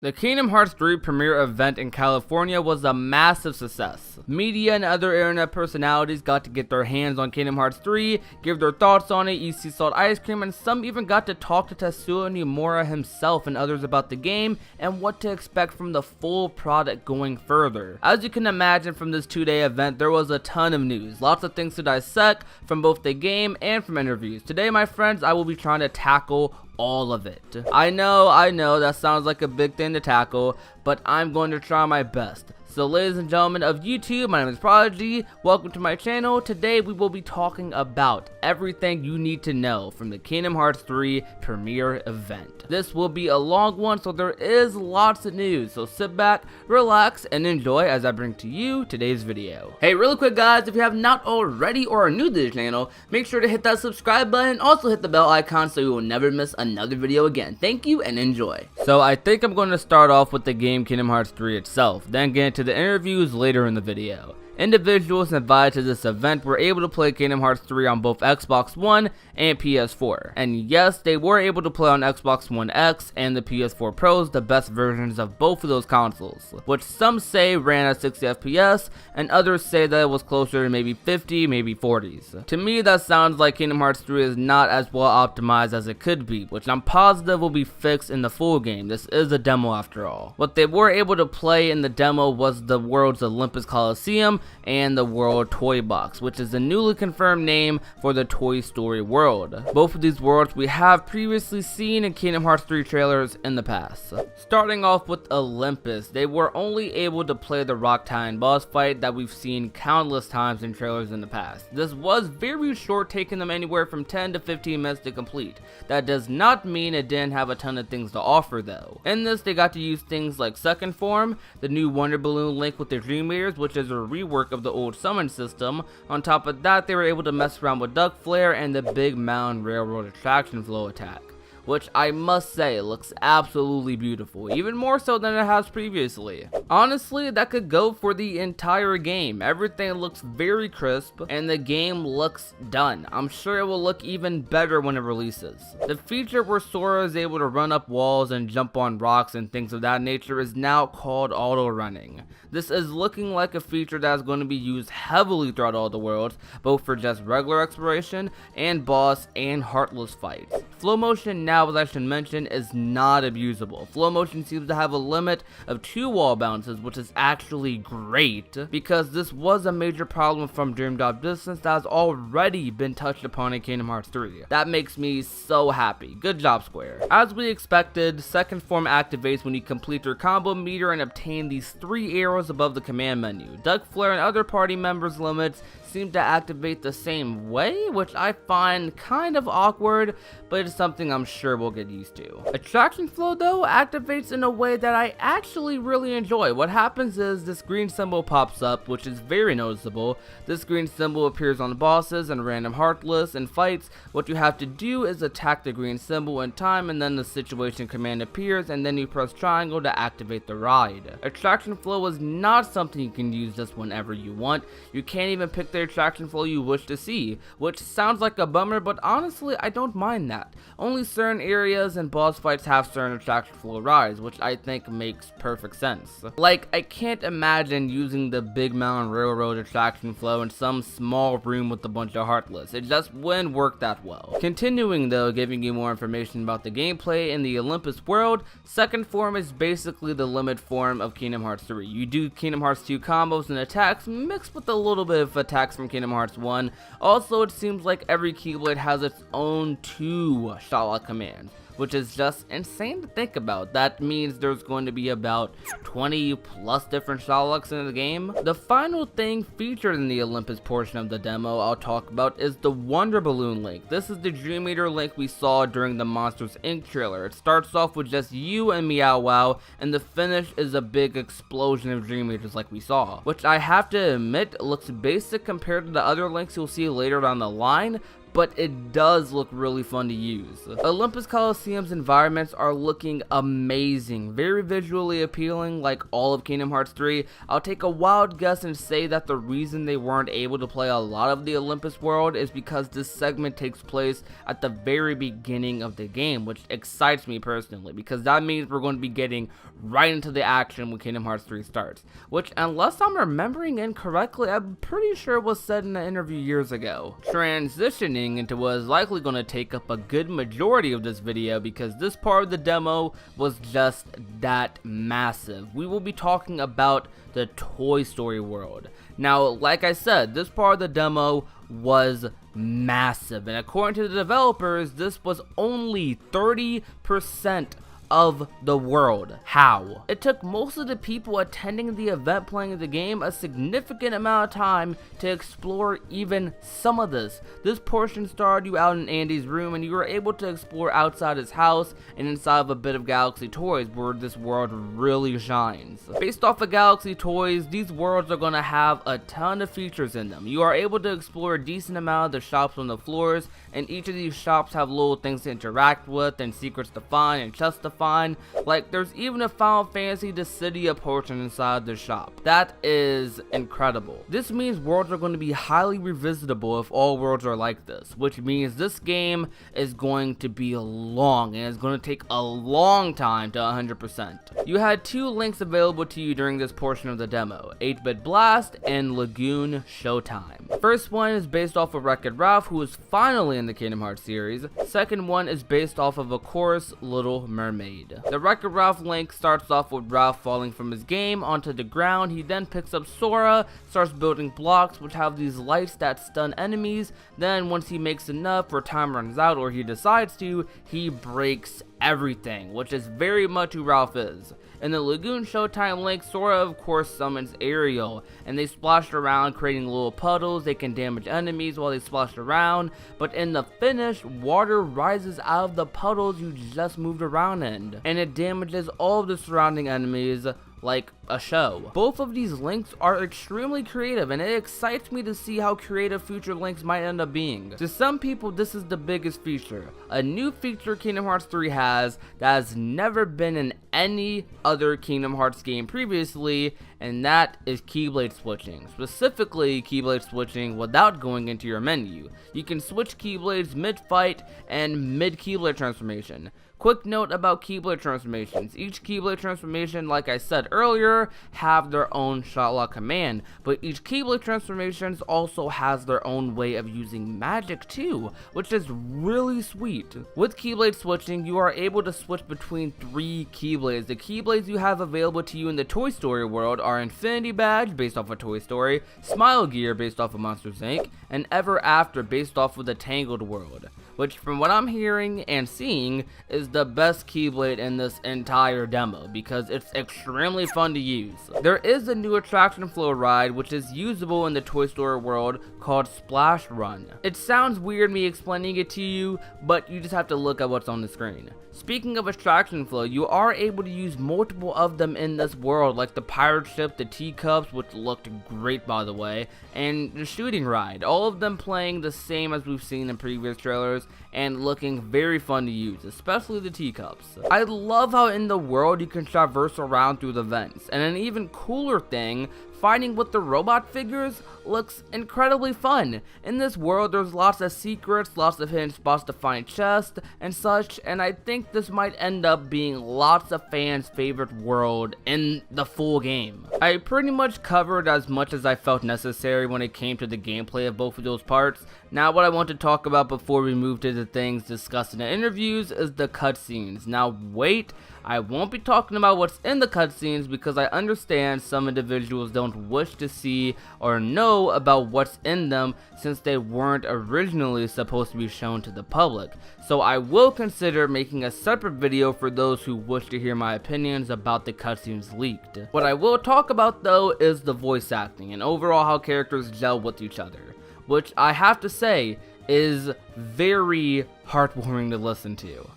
The Kingdom Hearts 3 premiere event in California was a massive success. Media and other internet personalities got to get their hands on Kingdom Hearts 3, give their thoughts on it, eat sea salt ice cream, and some even got to talk to Tetsuya Nomura himself and others about the game and what to expect from the full product going further. As you can imagine from this 2-day event, there was a ton of news, lots of things to dissect from both the game and from interviews. Today, my friends, I will be trying to tackle all of it. I know, that sounds like a big thing to tackle, but I'm going to try my best. So ladies and gentlemen of YouTube, my name is Prodigy, welcome to my channel. Today we will be talking about everything you need to know from the Kingdom Hearts 3 premiere event. This will be a long one, so there is lots of news, so sit back, relax, and enjoy as I bring to you today's video. Hey, really quick guys, if you have not already or are new to this channel, make sure to hit that subscribe button, also hit the bell icon so you will never miss another video again. Thank you and enjoy. So I think I'm going to start off with the game Kingdom Hearts 3 itself, then get into the interviews later in the video. Individuals invited to this event were able to play Kingdom Hearts 3 on both Xbox One and PS4. And yes, they were able to play on Xbox One X and the PS4 Pros, the best versions of both of those consoles, which some say ran at 60 FPS and others say that it was closer to maybe 50, maybe 40s. To me, that sounds like Kingdom Hearts 3 is not as well optimized as it could be, which I'm positive will be fixed in the full game. This is a demo after all. What they were able to play in the demo was the world's Olympus Coliseum and the World Toy Box, which is the newly confirmed name for the Toy Story world. Both of these worlds we have previously seen in Kingdom Hearts 3 trailers in the past. Starting off with Olympus, they were only able to play the Rock Titan boss fight that we've seen countless times in trailers in the past. This was very short, taking them anywhere from 10 to 15 minutes to complete. That does not mean it didn't have a ton of things to offer though. In this, they got to use things like Second Form, the new Wonder Balloon Link with the Dream Eaters, which is a rework of the old summon system. On top of that, they were able to mess around with Duck Flare and the Big Mountain Railroad Attraction Flow attack, which I must say looks absolutely beautiful, even more so than it has previously. Honestly, that could go for the entire game. Everything looks very crisp and the game looks done. I'm sure it will look even better when it releases. The feature where Sora is able to run up walls and jump on rocks and things of that nature is now called auto running. This is looking like a feature that is going to be used heavily throughout all the worlds, both for just regular exploration and boss and heartless fights. Flow motion now, as I should mention, is not abusable. Flow motion seems to have a limit of 2 wall bounces, which is actually great because this was a major problem from Dream Drop Distance that has already been touched upon in Kingdom Hearts 3. That makes me so happy. Good job, Square. As we expected, Second Form activates when you complete your combo meter and obtain these 3 arrows above the command menu. Duck Flare and other party members' limits seem to activate the same way, which I find kind of awkward, but it's something I'm sure we'll get used to. Attraction Flow though activates in a way that I actually really enjoy. What happens is this green symbol pops up, which is very noticeable. This green symbol appears on bosses and random heartless and fights. What you have to do is attack the green symbol in time, and then the situation command appears, and then you press triangle to activate the ride. Attraction Flow is not something you can use just whenever you want. You can't even pick the attraction flow you wish to see, which sounds like a bummer, but honestly I don't mind that. Only certain areas and boss fights have certain attraction flow rides, which I think makes perfect sense. Like, I can't imagine using the Big Mountain Railroad attraction flow in some small room with a bunch of heartless. It just wouldn't work that well. Continuing though, giving you more information about the gameplay in the Olympus world, Second Form is basically the limit form of Kingdom Hearts 3. You do Kingdom Hearts 2 combos and attacks mixed with a little bit of attacks from Kingdom Hearts 1. Also, it seems like every Keyblade has its own 2 shot commands, which is just insane to think about. That means there's going to be about 20 plus different Sherlocks in the game. The final thing featured in the Olympus portion of the demo I'll talk about is the Wonder Balloon Link. This is the Dream Eater Link we saw during the Monsters Inc. trailer. It starts off with just you and Meow Wow, and the finish is a big explosion of Dream Eaters like we saw, which I have to admit looks basic compared to the other links you'll see later down the line, but it does look really fun to use. Olympus Coliseum's environments are looking amazing, very visually appealing like all of Kingdom Hearts 3. I'll take a wild guess and say that the reason they weren't able to play a lot of the Olympus world is because this segment takes place at the very beginning of the game, which excites me personally because that means we're going to be getting right into the action when Kingdom Hearts 3 starts, which, unless I'm remembering incorrectly, I'm pretty sure was said in an interview years ago. Transitioning into what is likely going to take up a good majority of this video because this part of the demo was just that massive. We will be talking about the Toy Story world. Now, like I said, this part of the demo was massive, and according to the developers, this was only 30% of the world. How? It took most of the people attending the event playing the game a significant amount of time to explore even some of this. This portion started you out in Andy's room and you were able to explore outside his house and inside of a bit of Galaxy Toys where this world really shines. Based off of Galaxy Toys, these worlds are going to have a ton of features in them. You are able to explore a decent amount of the shops on the floors, and each of these shops have little things to interact with and secrets to find and chests to find. Like, there's even a Final Fantasy Dissidia portion inside the shop. That is incredible. This means worlds are going to be highly revisitable if all worlds are like this, which means this game is going to be long and it's going to take a long time to 100%. You had two links available to you during this portion of the demo, 8-Bit Blast and Lagoon Showtime. First one is based off of Wreck-It Ralph, who is finally in the Kingdom Hearts series. Second one is based off of course, Little Mermaid. The Wreck-It Ralph link starts off with Ralph falling from his game onto the ground. He then picks up Sora, starts building blocks which have these lights that stun enemies. Then once he makes enough or time runs out or he decides to, he breaks everything, which is very much who Ralph is. In the Lagoon Showtime link, Sora of course summons Ariel, and they splash around creating little puddles. They can damage enemies while they splash around, but in the finish, water rises out of the puddles you just moved around in, and it damages all of the surrounding enemies like a show. Both of these links are extremely creative, and it excites me to see how creative future links might end up being. To some people, this is the biggest feature, a new feature Kingdom Hearts 3 has that has never been in any other Kingdom Hearts game previously, and that is Keyblade switching. Specifically, Keyblade switching without going into your menu. You can switch Keyblades mid-fight and mid-Keyblade transformation. Quick note about Keyblade transformations. Each Keyblade transformation, like I said earlier, have their own shot lock command, but each Keyblade transformations also has their own way of using magic too, which is really sweet. With Keyblade switching, you are able to switch between 3 Keyblades. The Keyblades you have available to you in the Toy Story world are Infinity Badge, based off of Toy Story, Smile Gear, based off of Monsters Inc., and Ever After, based off of the Tangled world, which from what I'm hearing and seeing is the best Keyblade in this entire demo because it's extremely fun to use. There is a new attraction flow ride which is usable in the Toy Story world called Splash Run. It sounds weird me explaining it to you, but you just have to look at what's on the screen. Speaking of attraction flow, you are able to use multiple of them in this world, like the pirate ship, the teacups, which looked great by the way, and the shooting ride, all of them playing the same as we've seen in previous trailers and looking very fun to use, especially the teacups. I love how in the world you can traverse around through the vents, and an even cooler thing, fighting with the robot figures looks incredibly fun. In this world there's lots of secrets, lots of hidden spots to find chests and such, and I think this might end up being lots of fans' favorite world in the full game. I pretty much covered as much as I felt necessary when it came to the gameplay of both of those parts. Now what I want to talk about before we move to the things discussed in the interviews is the cutscenes. Now wait, I won't be talking about what's in the cutscenes because I understand some individuals don't wish to see or know about what's in them since they weren't originally supposed to be shown to the public. So I will consider making a separate video for those who wish to hear my opinions about the cutscenes leaked. What I will talk about though is the voice acting and overall how characters gel with each other, which I have to say is very heartwarming to listen to.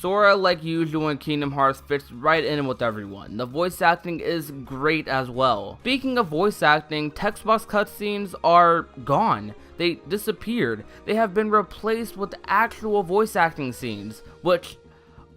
Sora, like usual in Kingdom Hearts, fits right in with everyone. The voice acting is great as well. Speaking of voice acting, text box cutscenes are gone. They disappeared. They have been replaced with actual voice acting scenes, which,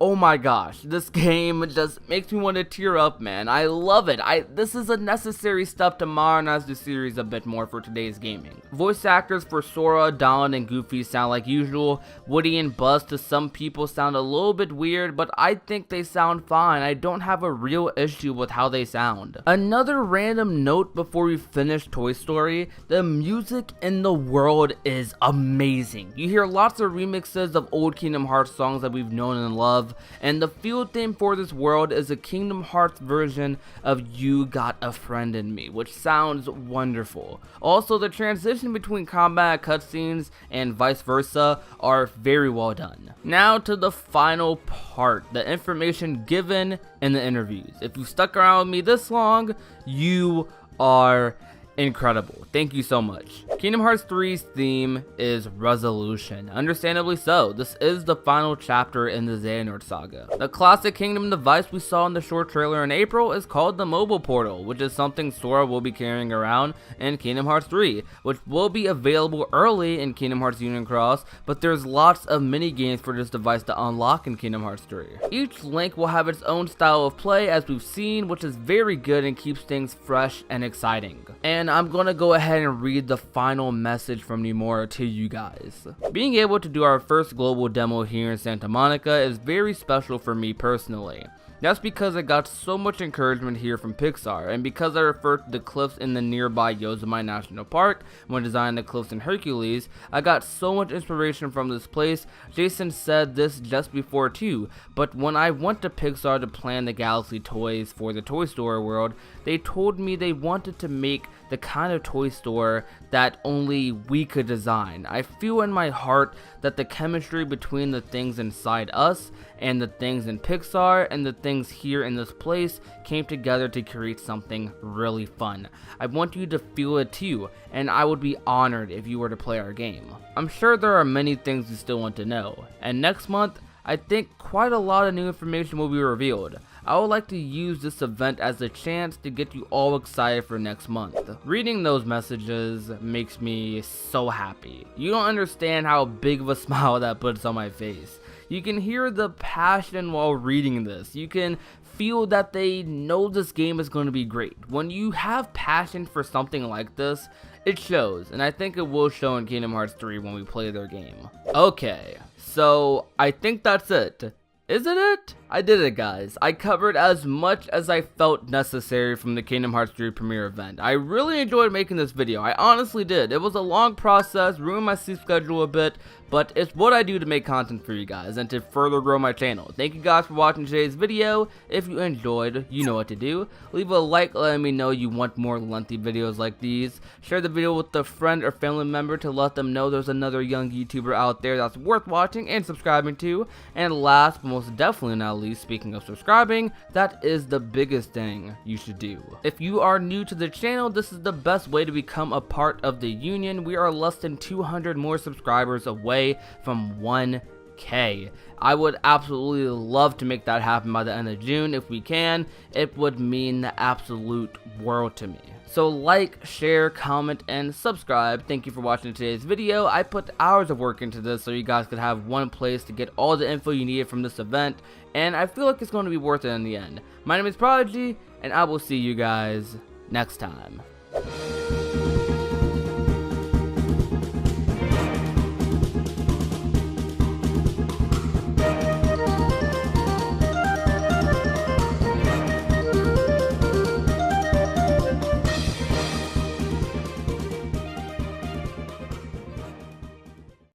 oh my gosh, this game just makes me want to tear up, man. I love it. This is a necessary step to modernize the series a bit more for today's gaming. Voice actors for Sora, Donald, and Goofy sound like usual. Woody and Buzz to some people sound a little bit weird, but I think they sound fine. I don't have a real issue with how they sound. Another random note before we finish Toy Story, the music in the world is amazing. You hear lots of remixes of old Kingdom Hearts songs that we've known and loved, and the field theme for this world is a Kingdom Hearts version of You Got a Friend in Me, which sounds wonderful. Also, the transition between combat cutscenes and vice versa are very well done. Now to the final part, the information given in the interviews. If you've stuck around with me this long, you are incredible. Thank you so much. Kingdom Hearts 3's theme is resolution. Understandably so. This is the final chapter in the Xehanort saga. The classic Kingdom device we saw in the short trailer in April is called the Mobile Portal, which is something Sora will be carrying around in Kingdom Hearts 3, which will be available early in Kingdom Hearts Union Cross, but there's lots of mini games for this device to unlock in Kingdom Hearts 3. Each link will have its own style of play, as we've seen, which is very good and keeps things fresh and exciting. And I'm gonna go ahead and read the final message from Nomura to you guys. Being able to do our first global demo here in Santa Monica is very special for me personally. That's because I got so much encouragement here from Pixar, and because I referred to the cliffs in the nearby Yosemite National Park when designing the cliffs in Hercules, I got so much inspiration from this place. Jason said this just before too, but when I went to Pixar to plan the Galaxy toys for the Toy Story world, they told me they wanted to make the kind of toy store that only we could design. I feel in my heart that the chemistry between the things inside us and the things in Pixar and the things here in this place came together to create something really fun. I want you to feel it too, and I would be honored if you were to play our game. I'm sure there are many things you still want to know, and next month I think quite a lot of new information will be revealed. I would like to use this event as a chance to get you all excited for next month. Reading those messages makes me so happy. You don't understand how big of a smile that puts on my face. You can hear the passion while reading this. You can feel that they know this game is going to be great. When you have passion for something like this, it shows, and I think it will show in Kingdom Hearts 3 when we play their game. Okay, so I think that's it. Isn't it? I did it, guys. I covered as much as I felt necessary from the Kingdom Hearts 3 premiere event. I really enjoyed making this video. I honestly did. It was a long process, ruined my sleep schedule a bit, but it's what I do to make content for you guys and to further grow my channel. Thank you guys for watching today's video. If you enjoyed, you know what to do. Leave a like letting me know you want more lengthy videos like these. Share the video with a friend or family member to let them know there's another young YouTuber out there that's worth watching and subscribing to. And last but most definitely not least, speaking of subscribing, that is the biggest thing you should do. If you are new to the channel, this is the best way to become a part of the union. We are less than 200 more subscribers away from 1K. I would absolutely love to make that happen by the end of June. If we can, it would mean the absolute world to me. So like, share, comment, and subscribe. Thank you for watching today's video. I put hours of work into this so you guys could have one place to get all the info you needed from this event, and I feel like it's going to be worth it in the end. My name is Prodigy, and I will see you guys next time.